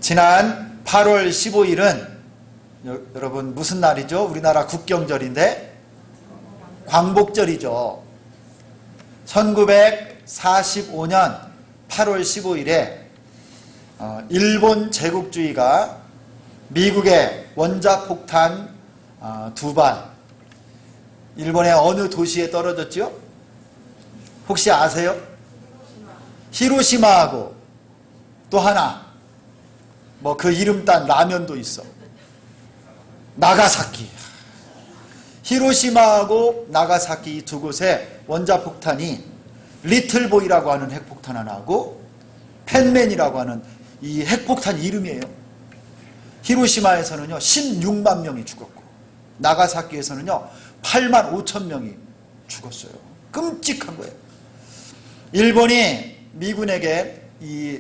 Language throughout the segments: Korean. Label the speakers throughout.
Speaker 1: 지난 8월 15일은 여러분 무슨 날이죠? 우리나라 국경절인데 광복절이죠. 1945년 8월 15일에 일본 제국주의가 미국의 원자폭탄 2발 일본의 어느 도시에 떨어졌죠? 혹시 아세요? 히로시마하고 또 하나 뭐 그 이름 딴 라면도 있어. 나가사키. 히로시마하고 나가사키 이 두 곳에 원자폭탄이 리틀보이라고 하는 핵폭탄 하나하고 펜맨이라고 하는 이 핵폭탄 이름이에요. 히로시마에서는요 16만 명이 죽었고 나가사키에서는요 8만 5천 명이 죽었어요. 끔찍한 거예요. 일본이 미군에게 이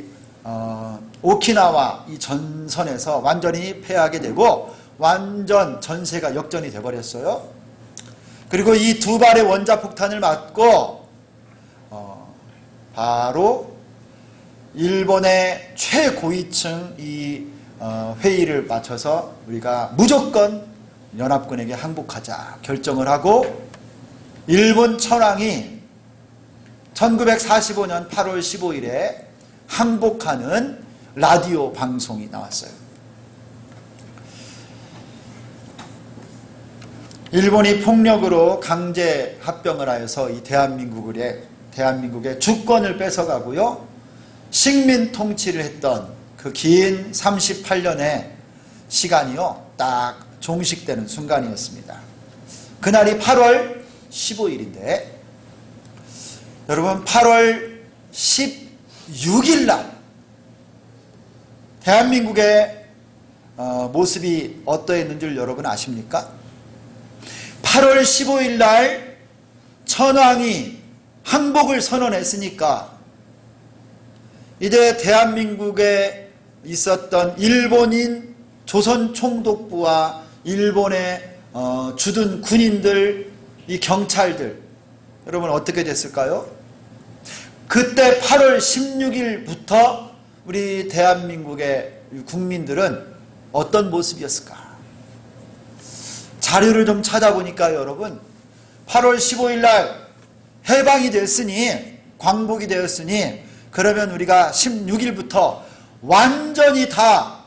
Speaker 1: 오키나와 이 전선에서 완전히 패하게 되고 완전 전세가 역전이 돼버렸어요. 그리고 이 두 발의 원자폭탄을 맞고 바로 일본의 최고위층 이 회의를 마쳐서 우리가 무조건 연합군에게 항복하자 결정을 하고 일본 천황이 1945년 8월 15일에 항복하는 라디오 방송이 나왔어요. 일본이 폭력으로 강제 합병을 하여서 이 대한민국의 주권을 뺏어가고요. 식민 통치를 했던 그 긴 38년의 시간이요. 딱 종식되는 순간이었습니다. 그날이 8월 15일인데 여러분 8월 16일 날 대한민국의 모습이 어떠했는 줄 여러분 아십니까? 8월 15일 날 천황이 항복을 선언했으니까 이제 대한민국에 있었던 일본인 조선총독부와 일본의 주둔 군인들, 이 경찰들 여러분 어떻게 됐을까요? 그때 8월 16일부터 우리 대한민국의 국민들은 어떤 모습이었을까? 자료를 좀 찾아보니까 여러분 8월 15일 날 해방이 됐으니 광복이 되었으니 그러면 우리가 16일부터 완전히 다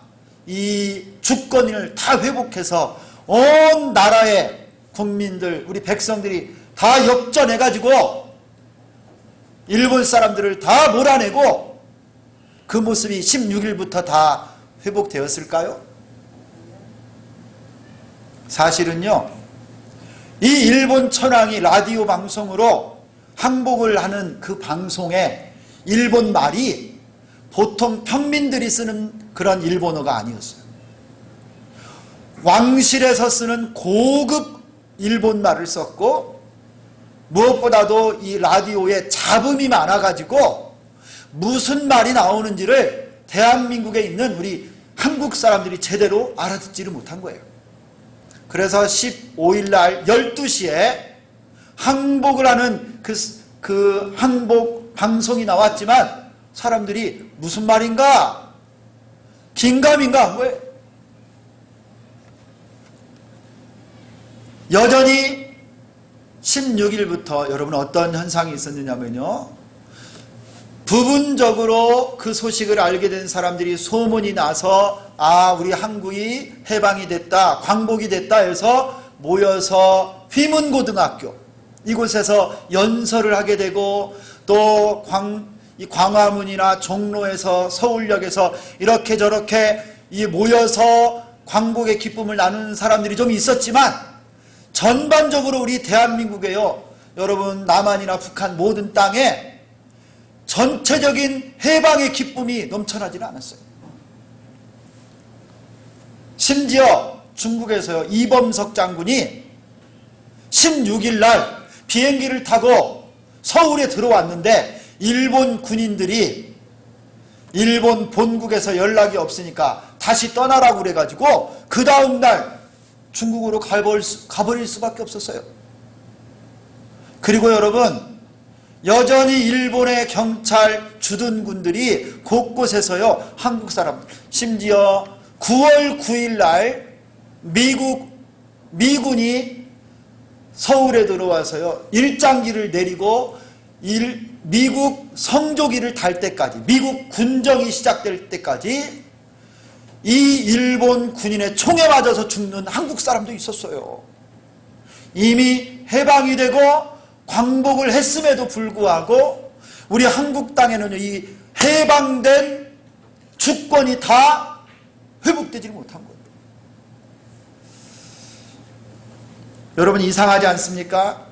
Speaker 1: 이 주권을 다 회복해서 온 나라의 국민들 우리 백성들이 다 역전해가지고 일본 사람들을 다 몰아내고 그 모습이 16일부터 다 회복되었을까요? 사실은요 이 일본 천황이 라디오 방송으로 항복을 하는 그 방송에 일본 말이 보통 평민들이 쓰는 그런 일본어가 아니었어요. 왕실에서 쓰는 고급 일본말을 썼고 무엇보다도 이 라디오에 잡음이 많아가지고 무슨 말이 나오는지를 대한민국에 있는 우리 한국 사람들이 제대로 알아듣지를 못한 거예요. 그래서 15일 날 12시에 항복을 하는 그 항복 방송이 나왔지만 사람들이 무슨 말인가? 긴가민가 한 거예요. 여전히 16일부터 여러분 어떤 현상이 있었느냐면요. 부분적으로 그 소식을 알게 된 사람들이 소문이 나서 우리 한국이 해방이 됐다, 광복이 됐다 해서 모여서 휘문고등학교 이곳에서 연설을 하게 되고 또 광화문이나 종로에서 서울역에서 이렇게 저렇게 모여서 광복의 기쁨을 나누는 사람들이 좀 있었지만 전반적으로 우리 대한민국에요. 여러분 남한이나 북한 모든 땅에 전체적인 해방의 기쁨이 넘쳐나지는 않았어요. 심지어 중국에서요. 이범석 장군이 16일 날 비행기를 타고 서울에 들어왔는데 일본 군인들이 일본 본국에서 연락이 없으니까 다시 떠나라고 그래가지고 그 다음날 중국으로 가버릴 수밖에 없었어요. 그리고 여러분 여전히 일본의 경찰 주둔군들이 곳곳에서요, 한국 사람, 심지어 9월 9일 날 미군이 서울에 들어와서요, 일장기를 내리고 미국 성조기를 달 때까지, 미국 군정이 시작될 때까지 이 일본 군인의 총에 맞아서 죽는 한국 사람도 있었어요. 이미 해방이 되고 광복을 했음에도 불구하고 우리 한국 땅에는 이 해방된 주권이 다 회복되지 못한 거예요. 여러분, 이상하지 않습니까?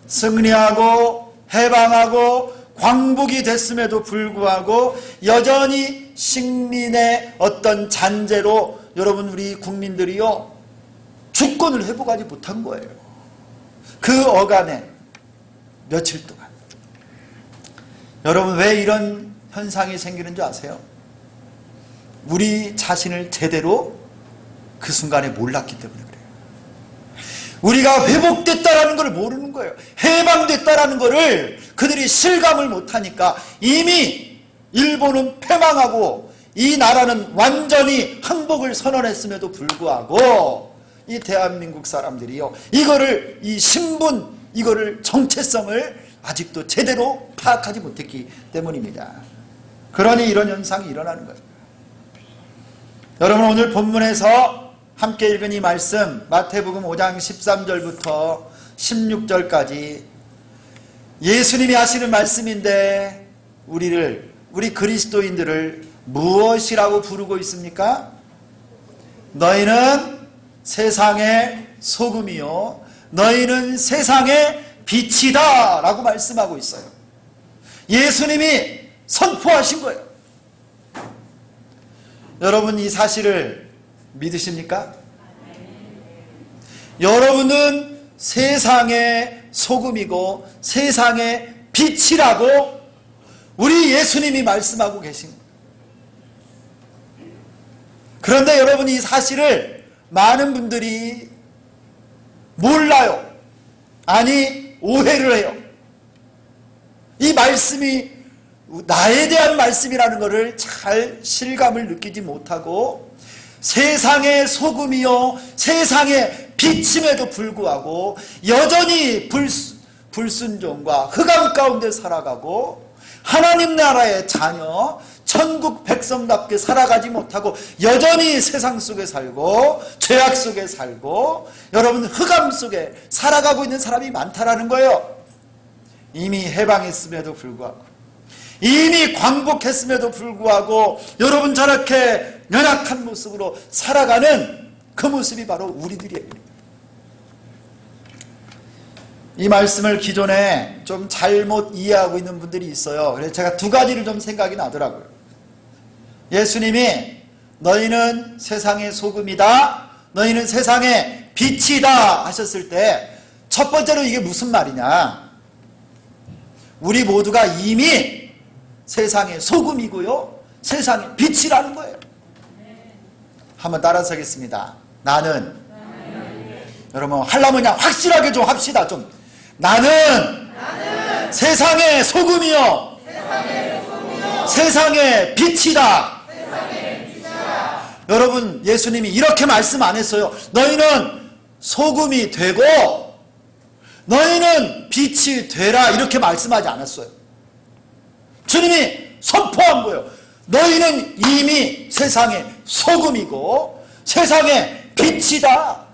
Speaker 1: 승리하고 해방하고 광복이 됐음에도 불구하고 여전히 식민의 어떤 잔재로 여러분, 우리 국민들이요, 주권을 회복하지 못한 거예요. 그 어간에 며칠 동안. 여러분, 왜 이런 현상이 생기는 줄 아세요? 우리 자신을 제대로 그 순간에 몰랐기 때문에 그래요. 우리가 회복됐다라는 걸 모르는 거예요. 해방됐다라는 것을 그들이 실감을 못하니까 이미 일본은 패망하고 이 나라는 완전히 항복을 선언했음에도 불구하고 이 대한민국 사람들이요, 이거를, 이 신분, 이거를, 정체성을 아직도 제대로 파악하지 못했기 때문입니다. 그러니 이런 현상이 일어나는 거예요. 여러분, 오늘 본문에서 함께 읽은 이 말씀, 마태복음 5장 13절부터 16절까지 예수님이 하시는 말씀인데 우리 그리스도인들을 무엇이라고 부르고 있습니까? 너희는 세상의 소금이요, 너희는 세상의 빛이다 라고 말씀하고 있어요. 예수님이 선포하신 거예요. 여러분, 이 사실을 믿으십니까? 여러분은 세상의 소금이고 세상의 빛이라고 우리 예수님이 말씀하고 계신 거예요. 그런데 여러분, 이 사실을 많은 분들이 몰라요. 아니, 오해를 해요. 이 말씀이 나에 대한 말씀이라는 것을 잘 실감을 느끼지 못하고 세상의 소금이요 세상의 빛임에도 불구하고 여전히 불순종과 흑암 가운데 살아가고 하나님 나라의 자녀, 천국 백성답게 살아가지 못하고 여전히 세상 속에 살고 죄악 속에 살고 여러분, 흑암 속에 살아가고 있는 사람이 많다라는 거예요. 이미 해방했음에도 불구하고, 이미 광복했음에도 불구하고 여러분, 저렇게 연약한 모습으로 살아가는 그 모습이 바로 우리들이에요. 이 말씀을 기존에 좀 잘못 이해하고 있는 분들이 있어요. 그래서 제가 두 가지를 좀 생각이 나더라고요. 예수님이 너희는 세상의 소금이다, 너희는 세상의 빛이다 하셨을 때 첫 번째로 이게 무슨 말이냐, 우리 모두가 이미 세상의 소금이고요 세상의 빛이라는 거예요. 한번 따라서 하겠습니다. 나는 여러분, 하려면 그냥 확실하게 좀 합시다. 좀 나는 세상의 소금이요 세상의 빛이다. 여러분, 예수님이 이렇게 말씀 안 했어요. 너희는 소금이 되고 너희는 빛이 되라, 이렇게 말씀하지 않았어요. 주님이 선포한 거예요. 너희는 이미 세상의 소금이고 세상의 빛이다.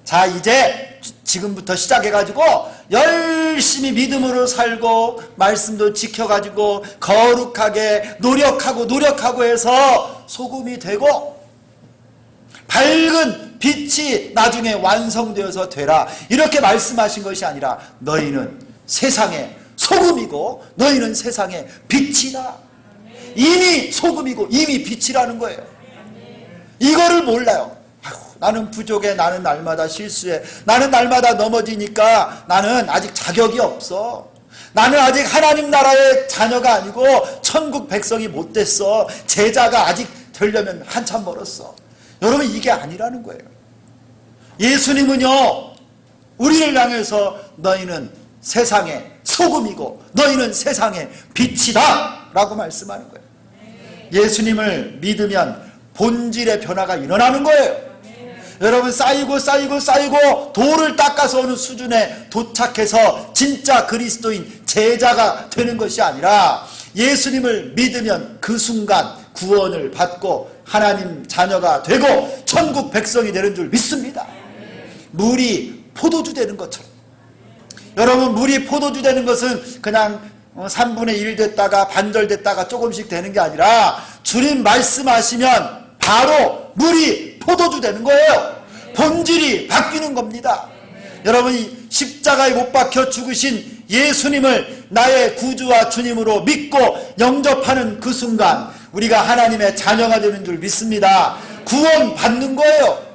Speaker 1: 자, 이제 지금부터 시작해가지고 열심히 믿음으로 살고 말씀도 지켜가지고 거룩하게 노력하고 해서 소금이 되고 밝은 빛이 나중에 완성되어서 되라, 이렇게 말씀하신 것이 아니라 너희는 세상의 소금이고 너희는 세상의 빛이다. 이미 소금이고 이미 빛이라는 거예요. 이거를 몰라요. 나는 부족해, 나는 날마다 실수해, 나는 날마다 넘어지니까 나는 아직 자격이 없어, 나는 아직 하나님 나라의 자녀가 아니고 천국 백성이 못 됐어, 제자가 아직 되려면 한참 멀었어. 여러분, 이게 아니라는 거예요. 예수님은요, 우리를 향해서 너희는 세상의 소금이고 너희는 세상의 빛이다 라고 말씀하는 거예요. 예수님을 믿으면 본질의 변화가 일어나는 거예요. 여러분, 쌓이고 돌을 닦아서 어느 수준에 도착해서 진짜 그리스도인 제자가 되는 것이 아니라 예수님을 믿으면 그 순간 구원을 받고 하나님 자녀가 되고 천국 백성이 되는 줄 믿습니다. 물이 포도주 되는 것처럼. 여러분, 물이 포도주 되는 것은 그냥 3분의 1 됐다가 반절 됐다가 조금씩 되는 게 아니라 주님 말씀하시면 바로 물이 포도주 되는 거예요. 본질이 바뀌는 겁니다. 여러분이 십자가에 못 박혀 죽으신 예수님을 나의 구주와 주님으로 믿고 영접하는 그 순간 우리가 하나님의 자녀가 되는 줄 믿습니다. 구원 받는 거예요.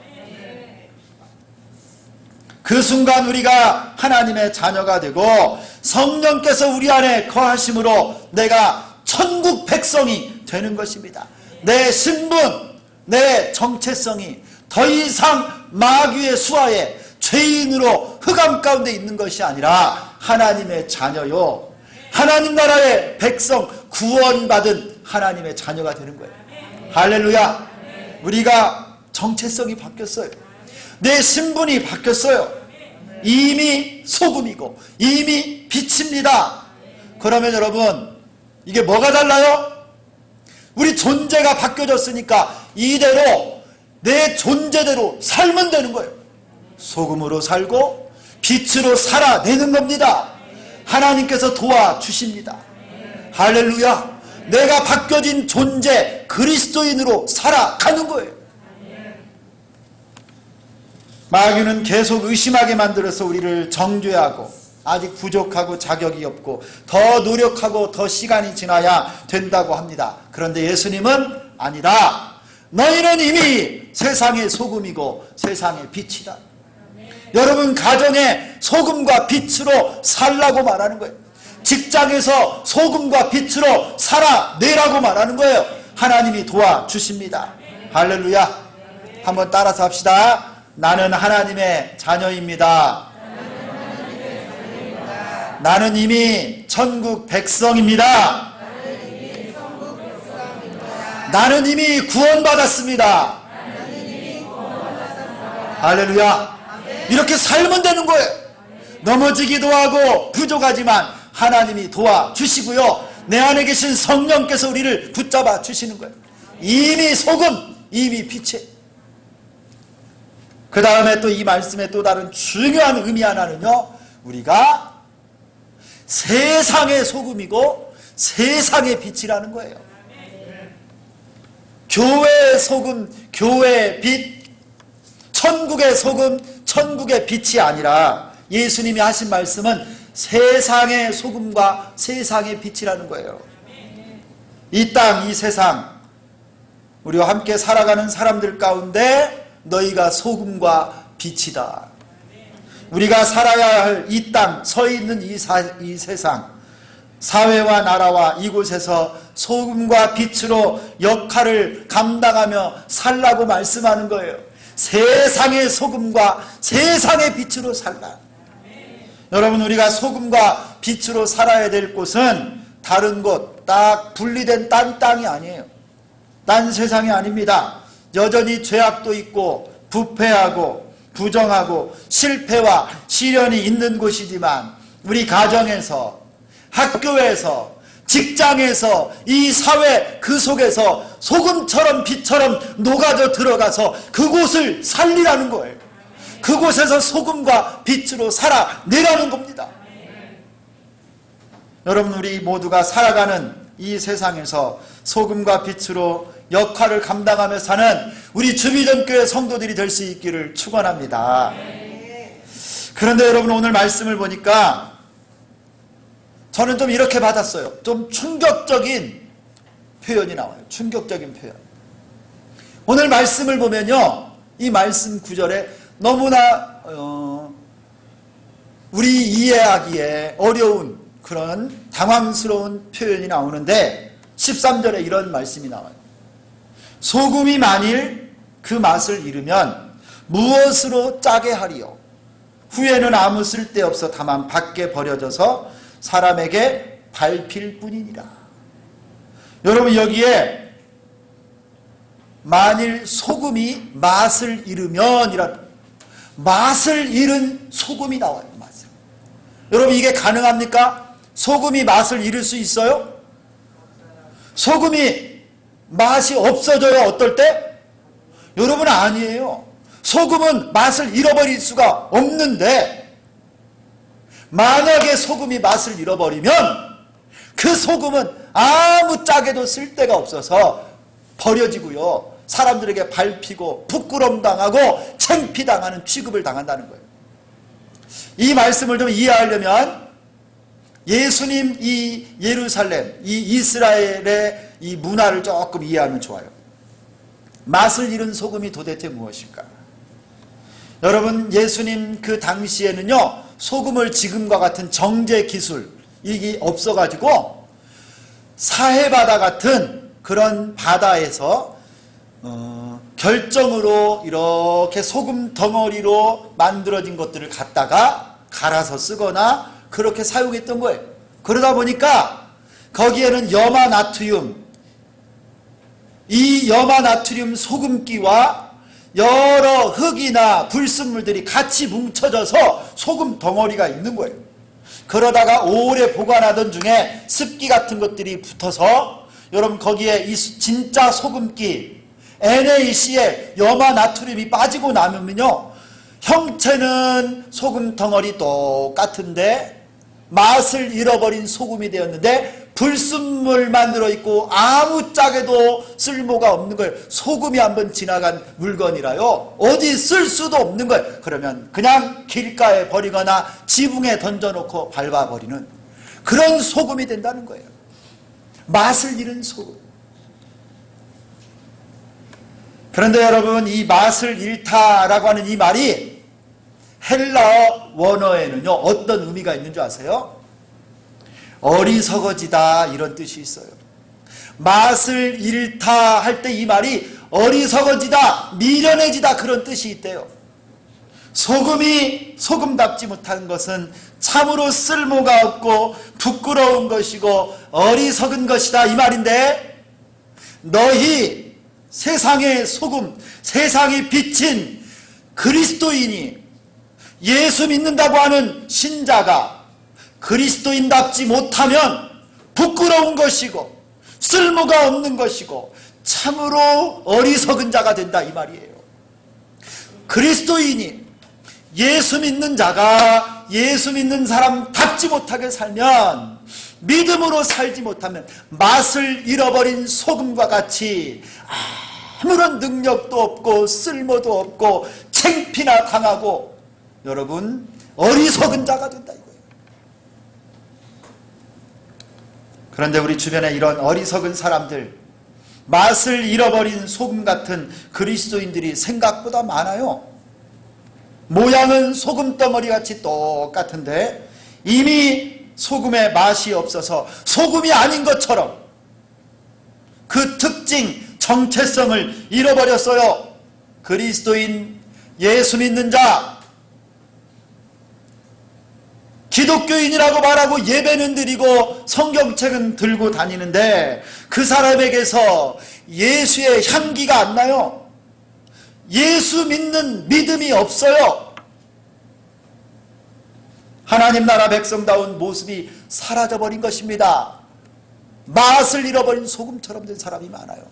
Speaker 1: 그 순간 우리가 하나님의 자녀가 되고 성령께서 우리 안에 거하심으로 내가 천국 백성이 되는 것입니다. 내 신분, 내 정체성이 더 이상 마귀의 수하에 죄인으로 흑암 가운데 있는 것이 아니라 하나님의 자녀요, 하나님 나라의 백성, 구원받은 하나님의 자녀가 되는 거예요. 할렐루야. 우리가 정체성이 바뀌었어요. 내 신분이 바뀌었어요. 이미 소금이고 이미 빛입니다. 그러면 여러분, 이게 뭐가 달라요? 우리 존재가 바뀌어졌으니까 이대로 내 존재대로 살면 되는 거예요. 소금으로 살고 빛으로 살아내는 겁니다. 하나님께서 도와주십니다. 할렐루야. 내가 바뀌어진 존재 그리스도인으로 살아가는 거예요. 마귀는 계속 의심하게 만들어서 우리를 정죄하고 아직 부족하고 자격이 없고 더 노력하고 더 시간이 지나야 된다고 합니다. 그런데 예수님은 아니다. 너희는 이미 세상의 소금이고 세상의 빛이다. 여러분, 가정에 소금과 빛으로 살라고 말하는 거예요. 직장에서 소금과 빛으로 살아내라고 말하는 거예요. 하나님이 도와주십니다. 할렐루야. 한번 따라서 합시다. 나는 하나님의 자녀입니다. 나는 이미 천국 백성입니다. 나는 이미 구원받았습니다. 할렐루야. 이렇게 살면 되는 거예요. 넘어지기도 하고 부족하지만 하나님이 도와주시고요, 내 안에 계신 성령께서 우리를 붙잡아 주시는 거예요. 이미 소금, 이미 빛에. 그 다음에 또 이 말씀의 또 다른 중요한 의미 하나는요, 우리가 세상의 소금이고 세상의 빛이라는 거예요. 교회의 소금, 교회의 빛, 천국의 소금, 천국의 빛이 아니라 예수님이 하신 말씀은 세상의 소금과 세상의 빛이라는 거예요. 이 땅, 이 세상, 우리와 함께 살아가는 사람들 가운데 너희가 소금과 빛이다. 우리가 살아야 할 이 땅, 서 있는 이 세상, 사회와 나라와 이곳에서 소금과 빛으로 역할을 감당하며 살라고 말씀하는 거예요. 세상의 소금과 세상의 빛으로 살라. 여러분, 우리가 소금과 빛으로 살아야 될 곳은 다른 곳, 딱 분리된 딴 땅이 아니에요. 딴 세상이 아닙니다. 여전히 죄악도 있고 부패하고 부정하고 실패와 시련이 있는 곳이지만 우리 가정에서, 학교에서, 직장에서, 이 사회 그 속에서 소금처럼 빛처럼 녹아져 들어가서 그곳을 살리라는 거예요. 그곳에서 소금과 빛으로 살아내라는 겁니다. 여러분, 우리 모두가 살아가는 이 세상에서 소금과 빛으로 역할을 감당하며 사는 우리 주비전교회 성도들이 될 수 있기를 축원합니다. 그런데 여러분, 오늘 말씀을 보니까 저는 좀 이렇게 받았어요. 좀 충격적인 표현이 나와요. 충격적인 표현. 오늘 말씀을 보면요, 이 말씀 구절에 너무나 우리 이해하기에 어려운 그런 당황스러운 표현이 나오는데 13절에 이런 말씀이 나와요. 소금이 만일 그 맛을 잃으면 무엇으로 짜게 하리요? 후에는 아무 쓸데없어 다만 밖에 버려져서 사람에게 밟힐 뿐이니라. 여러분, 여기에 만일 소금이 맛을 잃으면 맛을 잃은 소금이 나와요. 맛을. 여러분, 이게 가능합니까? 소금이 맛을 잃을 수 있어요? 소금이 맛이 없어져요. 어떨 때? 여러분, 아니에요. 소금은 맛을 잃어버릴 수가 없는데, 만약에 소금이 맛을 잃어버리면 그 소금은 아무 짝에도 쓸데가 없어서 버려지고요, 사람들에게 밟히고 부끄러움 당하고 창피당하는 취급을 당한다는 거예요. 이 말씀을 좀 이해하려면 예수님 이 예루살렘, 이 이스라엘의 이 문화를 조금 이해하면 좋아요. 맛을 잃은 소금이 도대체 무엇일까? 여러분, 예수님 그 당시에는요, 소금을 지금과 같은 정제 기술 이게 없어가지고 사해바다 같은 그런 바다에서 결정으로 이렇게 소금 덩어리로 만들어진 것들을 갖다가 갈아서 쓰거나 그렇게 사용했던 거예요. 그러다 보니까 거기에는 염화나트륨, 이 염화나트륨 소금기와 여러 흙이나 불순물들이 같이 뭉쳐져서 소금 덩어리가 있는 거예요. 그러다가 오래 보관하던 중에 습기 같은 것들이 붙어서 여러분, 거기에 이 진짜 소금기 NaC에 염화나트륨이 빠지고 나면요, 형체는 소금 덩어리 똑같은데 맛을 잃어버린 소금이 되었는데 불순물만 들어있고 아무 짝에도 쓸모가 없는 거예요. 소금이 한번 지나간 물건이라요, 어디 쓸 수도 없는 거예요. 그러면 그냥 길가에 버리거나 지붕에 던져놓고 밟아버리는 그런 소금이 된다는 거예요. 맛을 잃은 소금. 그런데 여러분, 이 맛을 잃다라고 하는 이 말이 헬라어 원어에는요, 어떤 의미가 있는 줄 아세요? 어리석어지다, 이런 뜻이 있어요. 맛을 잃다 할 때 이 말이 어리석어지다, 미련해지다, 그런 뜻이 있대요. 소금이 소금답지 못한 것은 참으로 쓸모가 없고 부끄러운 것이고 어리석은 것이다, 이 말인데, 너희 세상의 소금, 세상이 비친 그리스도인이, 예수 믿는다고 하는 신자가 그리스도인답지 못하면 부끄러운 것이고 쓸모가 없는 것이고 참으로 어리석은 자가 된다, 이 말이에요. 그리스도인이, 예수 믿는 자가 예수 믿는 사람답지 못하게 살면, 믿음으로 살지 못하면 맛을 잃어버린 소금과 같이 아무런 능력도 없고 쓸모도 없고 창피나 당하고 여러분 어리석은 자가 된다, 이거예요. 그런데 우리 주변에 이런 어리석은 사람들, 맛을 잃어버린 소금 같은 그리스도인들이 생각보다 많아요. 모양은 소금덩어리 같이 똑같은데 이미 소금의 맛이 없어서 소금이 아닌 것처럼 그 특징, 정체성을 잃어버렸어요. 그리스도인, 예수 믿는 자, 기독교인이라고 말하고 예배는 드리고 성경책은 들고 다니는데 그 사람에게서 예수의 향기가 안 나요. 예수 믿는 믿음이 없어요. 하나님 나라 백성다운 모습이 사라져버린 것입니다. 맛을 잃어버린 소금처럼 된 사람이 많아요.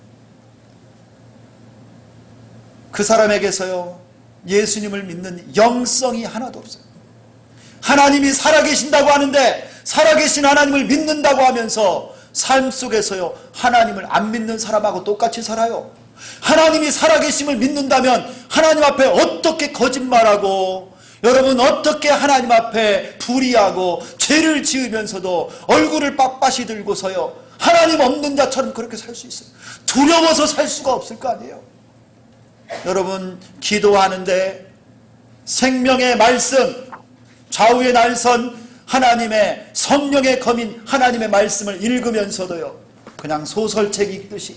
Speaker 1: 그 사람에게서요, 예수님을 믿는 영성이 하나도 없어요. 하나님이 살아계신다고 하는데 살아계신 하나님을 믿는다고 하면서 삶 속에서요, 하나님을 안 믿는 사람하고 똑같이 살아요. 하나님이 살아계심을 믿는다면 하나님 앞에 어떻게 거짓말하고, 여러분 어떻게 하나님 앞에 불의하고 죄를 지으면서도 얼굴을 빳빳이 들고서요 하나님 없는 자처럼 그렇게 살 수 있어요. 두려워서 살 수가 없을 거 아니에요. 여러분, 기도하는데 생명의 말씀, 좌우의 날선 하나님의 성령의 검인 하나님의 말씀을 읽으면서도요, 그냥 소설책 읽듯이,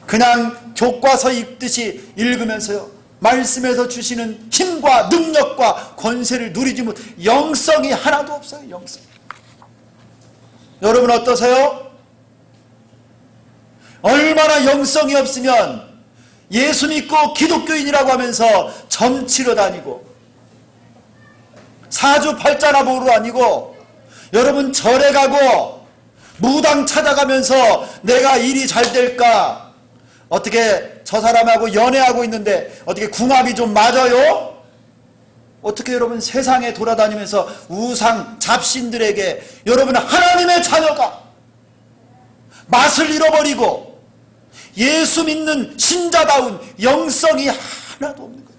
Speaker 1: 그냥 교과서 읽듯이 읽으면서요 말씀에서 주시는 힘과 능력과 권세를 누리지 못, 영성이 하나도 없어요. 영성. 여러분 어떠세요? 얼마나 영성이 없으면 예수 믿고 기독교인이라고 하면서 점치러 다니고 사주팔자나 보러 다니고, 여러분 절에 가고 무당 찾아가면서 내가 일이 잘 될까, 어떻게 저 사람하고 연애하고 있는데 어떻게 궁합이 좀 맞아요? 어떻게 여러분 세상에 돌아다니면서 우상 잡신들에게 여러분 하나님의 자녀가 맛을 잃어버리고 예수 믿는 신자다운 영성이 하나도 없는 거예요.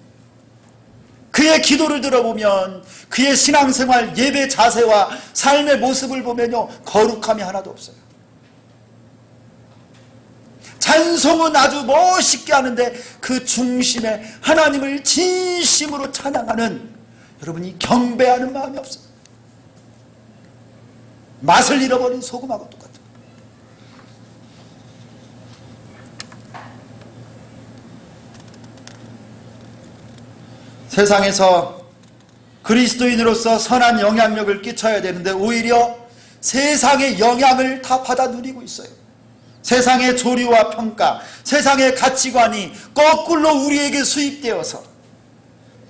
Speaker 1: 그의 기도를 들어보면, 그의 신앙생활 예배 자세와 삶의 모습을 보면요, 거룩함이 하나도 없어요. 찬송은 아주 멋있게 하는데 그 중심에 하나님을 진심으로 찬양하는, 여러분이 경배하는 마음이 없어요. 맛을 잃어버린 소금하고 똑같아요. 세상에서 그리스도인으로서 선한 영향력을 끼쳐야 되는데 오히려 세상의 영향을 다 받아 누리고 있어요. 세상의 조리와 평가, 세상의 가치관이 거꾸로 우리에게 수입되어서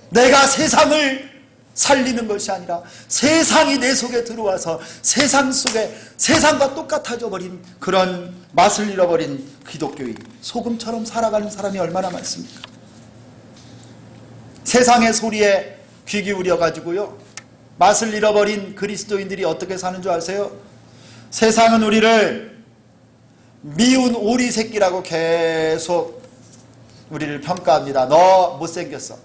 Speaker 1: 내가 세상을 살리는 것이 아니라 세상이 내 속에 들어와서 세상 속에 세상과 똑같아져 버린 그런 맛을 잃어버린 기독교인, 소금처럼 살아가는 사람이 얼마나 많습니까? 세상의 소리에 귀 기울여 가지고요, 맛을 잃어버린 그리스도인들이 어떻게 사는 줄 아세요? 세상은 우리를 미운 오리 새끼라고 계속 우리를 평가합니다. 너 못생겼어.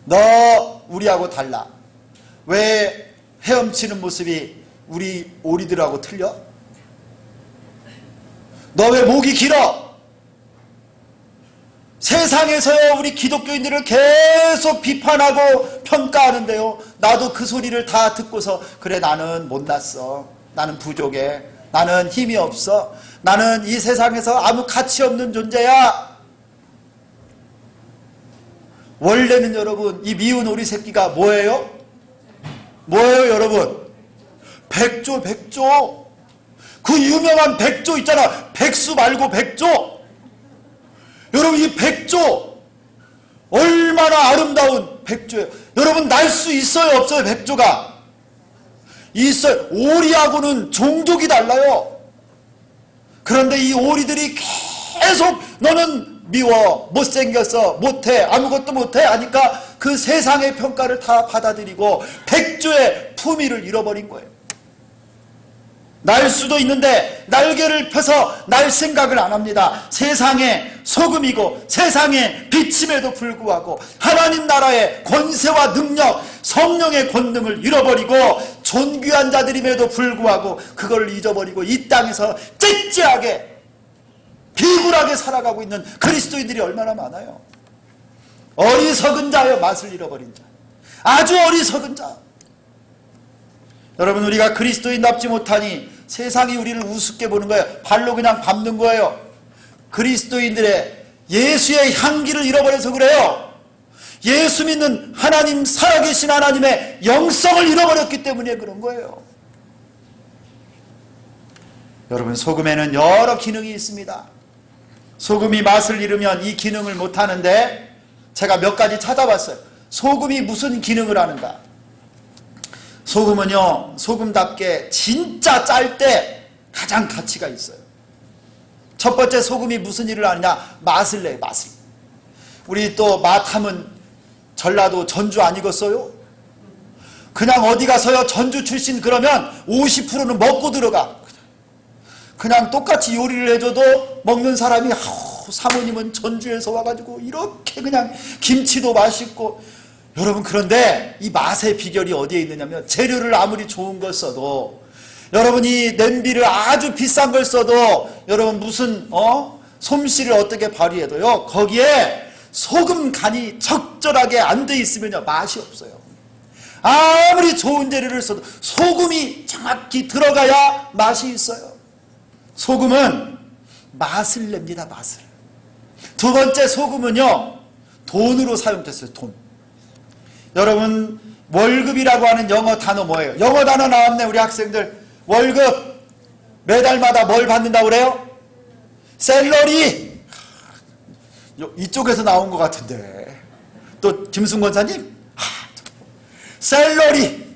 Speaker 1: 너 우리하고 달라. 왜 헤엄치는 모습이 우리 오리들하고 틀려? 너 왜 목이 길어? 세상에서요, 우리 기독교인들을 계속 비판하고 평가하는데요, 나도 그 소리를 다 듣고서, 그래 나는 못났어, 나는 부족해, 나는 힘이 없어, 나는 이 세상에서 아무 가치 없는 존재야. 원래는 여러분 이 미운 오리 새끼가 뭐예요? 뭐예요 여러분? 백조. 백조. 그 유명한 백조 있잖아. 백수 말고 백조. 여러분 이 백조 얼마나 아름다운 백조예요. 여러분 날 수 있어요 없어요? 백조가 있어요. 오리하고는 종족이 달라요. 그런데 이 오리들이 계속 너는 미워, 못생겼어, 못해, 아무것도 못해 하니까 그 세상의 평가를 다 받아들이고 백조의 품위를 잃어버린 거예요. 날 수도 있는데 날개를 펴서 날 생각을 안 합니다. 세상의 소금이고 세상의 비침에도 불구하고 하나님 나라의 권세와 능력, 성령의 권능을 잃어버리고 존귀한 자들임에도 불구하고 그걸 잊어버리고 이 땅에서 찌찌하게 비굴하게 살아가고 있는 그리스도인들이 얼마나 많아요. 어리석은 자여, 맛을 잃어버린 자, 아주 어리석은 자. 여러분 우리가 그리스도인답지 못하니 세상이 우리를 우습게 보는 거예요. 발로 그냥 밟는 거예요. 그리스도인들의 예수의 향기를 잃어버려서 그래요. 예수 믿는 하나님, 살아계신 하나님의 영성을 잃어버렸기 때문에 그런 거예요. 여러분 소금에는 여러 기능이 있습니다. 소금이 맛을 잃으면 이 기능을 못하는데 제가 몇 가지 찾아봤어요. 소금이 무슨 기능을 하는가? 소금은요, 소금답게 진짜 짤 때 가장 가치가 있어요. 첫 번째, 소금이 무슨 일을 하느냐? 맛을 내요. 맛을. 우리 또 맛하면 전라도 전주 아니겠어요? 그냥 어디 가서요 전주 출신 그러면 50%는 먹고 들어가. 그냥 똑같이 요리를 해줘도 먹는 사람이 사모님은 전주에서 와가지고 이렇게 그냥 김치도 맛있고. 여러분 그런데 이 맛의 비결이 어디에 있느냐면, 재료를 아무리 좋은 걸 써도, 여러분이 냄비를 아주 비싼 걸 써도, 여러분 무슨 솜씨를 어떻게 발휘해도요 거기에 소금 간이 적절하게 안 돼 있으면요 맛이 없어요. 아무리 좋은 재료를 써도 소금이 정확히 들어가야 맛이 있어요. 소금은 맛을 냅니다. 맛을. 두 번째, 소금은요 돈으로 사용됐어요. 돈. 여러분, 월급이라고 하는 영어 단어 뭐예요? 영어 단어 나왔네. 우리 학생들 월급 매달마다 뭘 받는다고 그래요? 샐러리. 이쪽에서 나온 것 같은데 또 김순 권사님? 샐러리.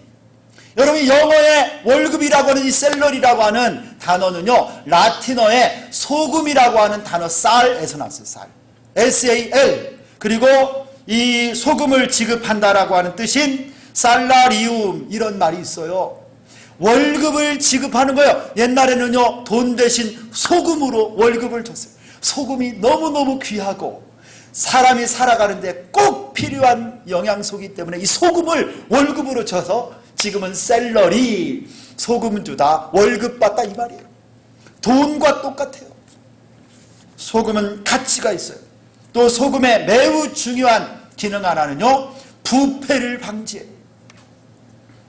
Speaker 1: 여러분, 영어의 월급이라고 하는 이 샐러리라고 하는 단어는요, 라틴어의 소금이라고 하는 단어 쌀에서 났어요. 쌀. SAL. 그리고 이 소금을 지급한다라고 하는 뜻인 살라리움, 이런 말이 있어요. 월급을 지급하는 거예요. 옛날에는요, 돈 대신 소금으로 월급을 줬어요. 소금이 너무너무 귀하고 사람이 살아가는데 꼭 필요한 영양소이기 때문에 이 소금을 월급으로 줘서 지금은 샐러리, 소금 주다, 월급 받다, 이 말이에요. 돈과 똑같아요. 소금은 가치가 있어요. 또 소금의 매우 중요한 기능 하나는요, 부패를 방지해요.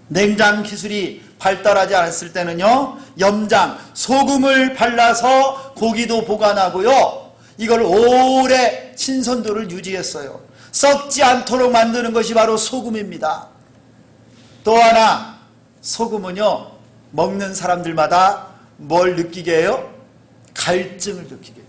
Speaker 1: 냉장 기술이 발달하지 않았을 때는요, 염장, 소금을 발라서 고기도 보관하고요, 이걸 오래 신선도를 유지했어요. 썩지 않도록 만드는 것이 바로 소금입니다. 또 하나, 소금은요, 먹는 사람들마다 뭘 느끼게 해요? 갈증을 느끼게 해요.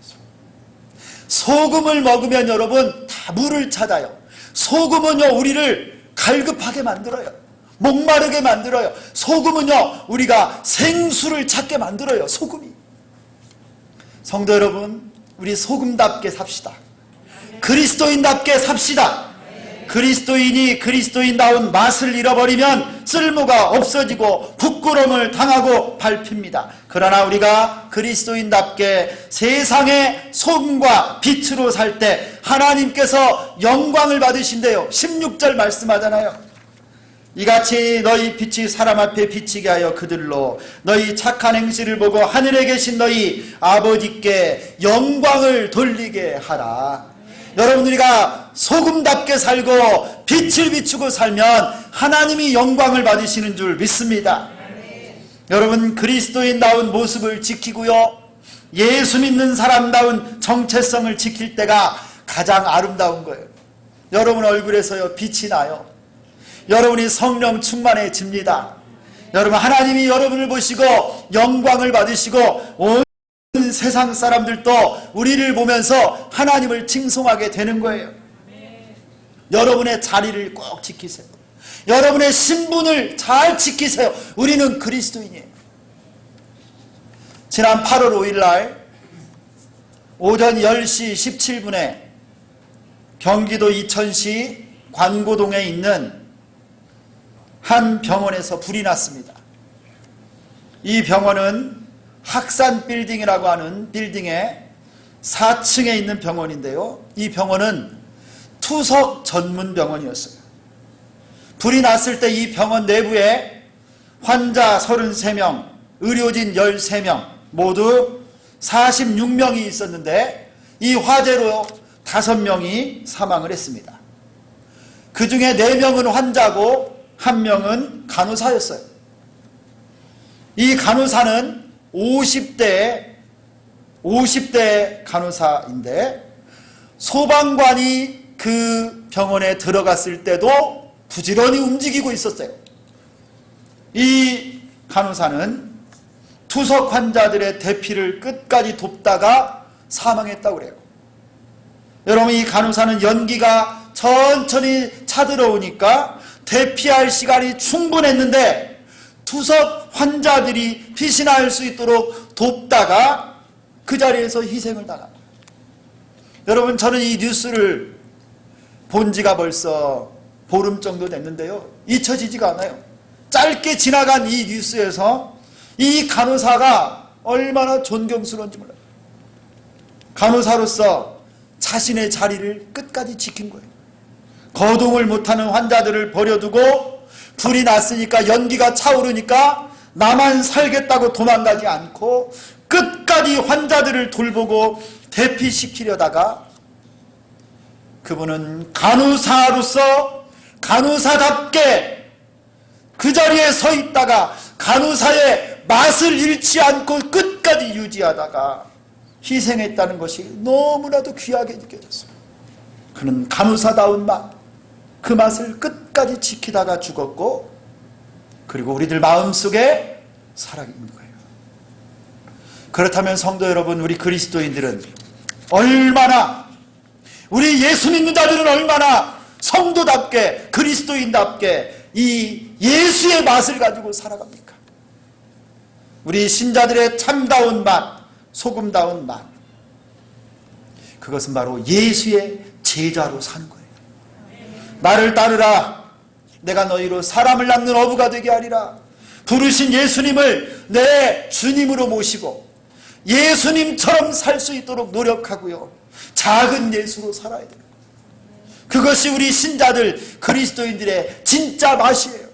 Speaker 1: 소금을 먹으면 여러분 다 물을 찾아요. 소금은요, 우리를 갈급하게 만들어요. 목마르게 만들어요. 소금은요, 우리가 생수를 찾게 만들어요. 소금이. 성도 여러분, 우리 소금답게 삽시다. 그리스도인답게 삽시다. 그리스도인이 그리스도인다운 맛을 잃어버리면 쓸모가 없어지고 부끄러움을 당하고 밟힙니다. 그러나 우리가 그리스도인답게 세상의 소금과 빛으로 살 때 하나님께서 영광을 받으신대요. 16절 말씀하잖아요. 이같이 너희 빛이 사람 앞에 비치게 하여 그들로 너희 착한 행실을 보고 하늘에 계신 너희 아버지께 영광을 돌리게 하라. 여러분, 우리가 소금답게 살고 빛을 비추고 살면 하나님이 영광을 받으시는 줄 믿습니다. 여러분, 그리스도인다운 모습을 지키고요, 예수 믿는 사람다운 정체성을 지킬 때가 가장 아름다운 거예요. 여러분 얼굴에서요, 빛이 나요. 여러분이 성령 충만해집니다. 여러분, 하나님이 여러분을 보시고 영광을 받으시고 온 세상 사람들도 우리를 보면서 하나님을 칭송하게 되는 거예요. 여러분의 자리를 꼭 지키세요. 여러분의 신분을 잘 지키세요. 우리는 그리스도인이에요. 지난 8월 5일 날 오전 10시 17분에 경기도 이천시 관고동에 있는 한 병원에서 불이 났습니다. 이 병원은 학산 빌딩이라고 하는 빌딩의 4층에 있는 병원인데요, 이 병원은 투석 전문 병원이었어요. 불이 났을 때 이 병원 내부에 환자 33명, 의료진 13명, 모두 46명이 있었는데 이 화재로 5명이 사망을 했습니다. 그 중에 4명은 환자고 1명은 간호사였어요. 이 간호사는 50대 간호사인데 소방관이 그 병원에 들어갔을 때도 부지런히 움직이고 있었어요. 이 간호사는 투석 환자들의 대피를 끝까지 돕다가 사망했다고 그래요. 여러분, 이 간호사는 연기가 천천히 차들어오니까 대피할 시간이 충분했는데 투석 환자들이 피신할 수 있도록 돕다가 그 자리에서 희생을 당합니다. 여러분, 저는 이 뉴스를 본 지가 벌써 보름 정도 됐는데요, 잊혀지지가 않아요. 짧게 지나간 이 뉴스에서 이 간호사가 얼마나 존경스러운지 몰라요. 간호사로서 자신의 자리를 끝까지 지킨 거예요. 거동을 못하는 환자들을 버려두고 불이 났으니까, 연기가 차오르니까 나만 살겠다고 도망가지 않고 끝까지 환자들을 돌보고 대피시키려다가 그분은 간호사로서 간호사답게 그 자리에 서 있다가 간호사의 맛을 잃지 않고 끝까지 유지하다가 희생했다는 것이 너무나도 귀하게 느껴졌어요. 그는 간호사다운 맛, 그 맛을 끝까지 지키다가 죽었고, 그리고 우리들 마음속에 살아있는 거예요. 그렇다면 성도 여러분, 우리 그리스도인들은 얼마나, 우리 예수 믿는 자들은 얼마나 성도답게, 그리스도인답게 이 예수의 맛을 가지고 살아갑니까? 우리 신자들의 참다운 맛, 소금다운 맛, 그것은 바로 예수의 제자로 사는 거예요. 나를 따르라. 내가 너희로 사람을 낚는 어부가 되게 하리라. 부르신 예수님을 내 주님으로 모시고 예수님처럼 살 수 있도록 노력하고요. 작은 예수로 살아야 돼요. 그것이 우리 신자들, 그리스도인들의 진짜 맛이에요.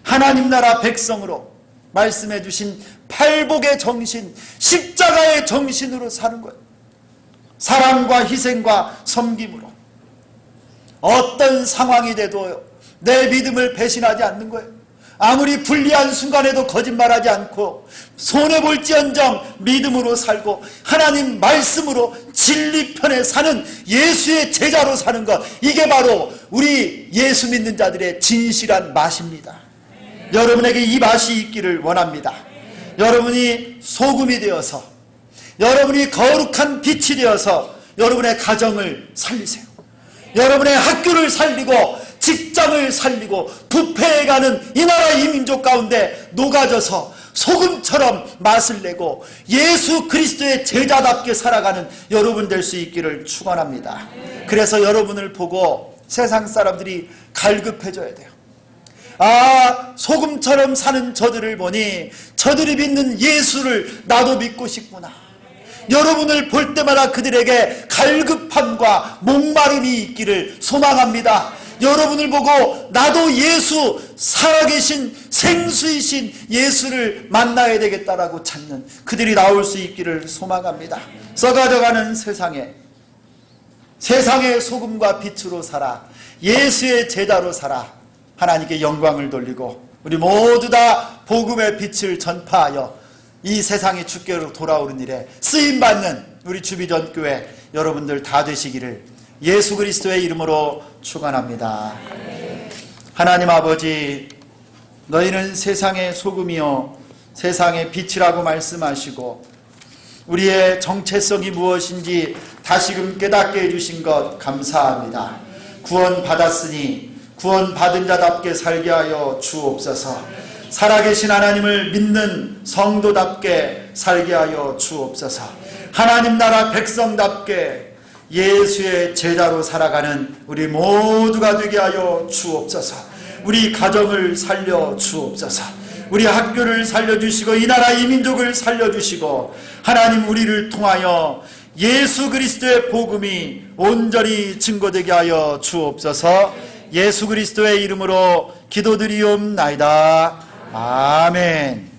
Speaker 1: 하나님 나라 백성으로 말씀해 주신 팔복의 정신, 십자가의 정신으로 사는 거예요. 사랑과 희생과 섬김으로 어떤 상황이 돼도 내 믿음을 배신하지 않는 거예요. 아무리 불리한 순간에도 거짓말하지 않고 손해볼지언정 믿음으로 살고 하나님 말씀으로 진리편에 사는 예수의 제자로 사는 것, 이게 바로 우리 예수 믿는 자들의 진실한 맛입니다. 여러분에게 이 맛이 있기를 원합니다. 여러분이 소금이 되어서, 여러분이 거룩한 빛이 되어서 여러분의 가정을 살리세요. 여러분의 학교를 살리고 직장을 살리고 부패해가는 이 나라 이 민족 가운데 녹아져서 소금처럼 맛을 내고 예수 그리스도의 제자답게 살아가는 여러분 될 수 있기를 축원합니다. 그래서 여러분을 보고 세상 사람들이 갈급해져야 돼요. 아, 소금처럼 사는 저들을 보니 저들이 믿는 예수를 나도 믿고 싶구나. 여러분을 볼 때마다 그들에게 갈급함과 목마름이 있기를 소망합니다. 여러분을 보고 나도 예수, 살아계신 생수이신 예수를 만나야 되겠다라고 찾는 그들이 나올 수 있기를 소망합니다. 썩어져가는 세상의 소금과 빛으로 살아 예수의 제자로 살아 하나님께 영광을 돌리고 우리 모두 다 복음의 빛을 전파하여 이 세상이 주께로 돌아오는 일에 쓰임받는 우리 주비전교회 여러분들 다 되시기를 예수 그리스도의 이름으로 축원합니다. 하나님 아버지, 너희는 세상의 소금이요 세상의 빛이라고 말씀하시고 우리의 정체성이 무엇인지 다시금 깨닫게 해주신 것 감사합니다. 구원 받았으니 구원 받은 자답게 살게 하여 주옵소서. 살아계신 하나님을 믿는 성도답게 살게 하여 주옵소서. 하나님 나라 백성답게 예수의 제자로 살아가는 우리 모두가 되게 하여 주옵소서. 우리 가정을 살려 주옵소서. 우리 학교를 살려주시고 이 나라 이 민족을 살려주시고 하나님 우리를 통하여 예수 그리스도의 복음이 온전히 증거되게 하여 주옵소서. 예수 그리스도의 이름으로 기도드리옵나이다. 아멘.